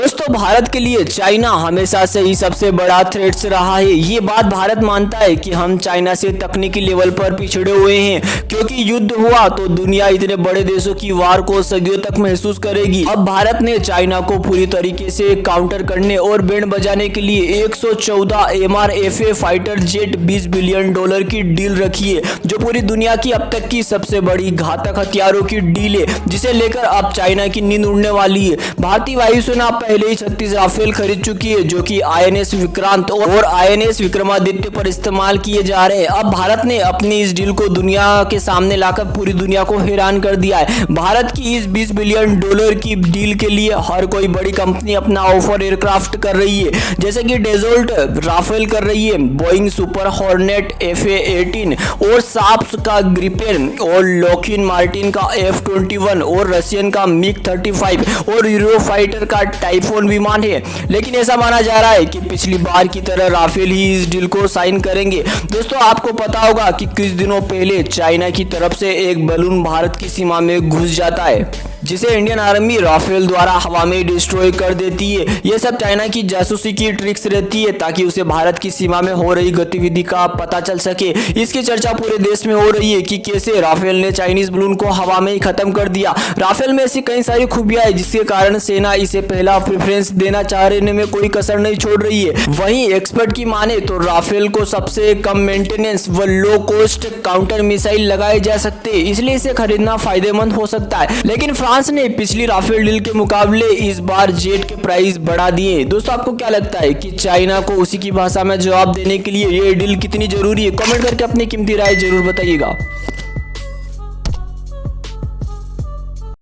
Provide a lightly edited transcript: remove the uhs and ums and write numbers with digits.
दोस्तों भारत के लिए चाइना हमेशा से ही सबसे बड़ा थ्रेट्स रहा है। ये बात भारत मानता है कि हम चाइना से तकनीकी लेवल पर पिछड़े हुए हैं, क्योंकि युद्ध हुआ तो दुनिया इतने बड़े देशों की वार को सदियों तक महसूस करेगी। अब भारत ने चाइना को पूरी तरीके से काउंटर करने और बैंड बजाने के लिए 114 MRFA फाइटर जेट $20 बिलियन की डील रखी है, जो पूरी दुनिया की अब तक की सबसे बड़ी घातक हथियारों की डील है, जिसे लेकर अब चाइना की नींद उड़ने वाली है। भारतीय वायुसेना पहले ही 36 राफेल खरीद चुकी है, जो कि INS विक्रांत और INS विक्रमादित्य पर इस्तेमाल किए जा रहे हैं। अब भारत ने अपनी इस डील को दुनिया के सामने लाकर पूरी दुनिया को हैरान कर दिया है। भारत की इस $20 बिलियन की डील के लिए हर कोई बड़ी कंपनी अपना ऑफर एयरक्राफ्ट कर रही है, जैसे कि डेजोल्ट राफेल कर रही है, बोइंग सुपर हॉर्नेट FA-18 और साप्स का ग्रिपेन और लॉकहीड मार्टिन का F-21 और रशियन का MiG-35 और यूरोफाइटर का टाइफोन विमान है। लेकिन ऐसा माना जा रहा है कि पिछली बार की तरह राफेल ही इस डील को साइन करेंगे। दोस्तों आपको पता होगा कि कुछ दिनों पहले चाइना की तरफ से एक बलून भारत की सीमा में घुस जाता है, जिसे इंडियन आर्मी राफेल द्वारा हवा में डिस्ट्रॉय कर देती है। ये सब चाइना की जासूसी की ट्रिक्स रहती है, ताकि उसे भारत की सीमा में हो रही गतिविधि का पता चल सके। इसकी चर्चा पूरे देश में हो रही है कि कैसे राफेल ने चाइनीज बलून को हवा में ही खत्म कर दिया। राफेल में ऐसी कई सारी खूबियां हैं, जिसके कारण सेना इसे पहला प्रेफरेंस देना चाहने में कोई कसर नहीं छोड़ रही है। वहीं एक्सपर्ट की माने तो राफेल को सबसे कम मेंटेनेंस व लो कॉस्ट काउंटर मिसाइल लगाए जा सकते हैं, इसलिए इसे खरीदना फायदेमंद हो सकता है। लेकिन फ्रांस ने पिछली राफेल डील के मुकाबले इस बार जेट के प्राइस बढ़ा दिए। दोस्तों आपको क्या लगता है कि चाइना को उसी की भाषा में जवाब देने के लिए ये डील कितनी जरूरी है? कमेंट करके अपनी कीमती राय जरूर बताइएगा।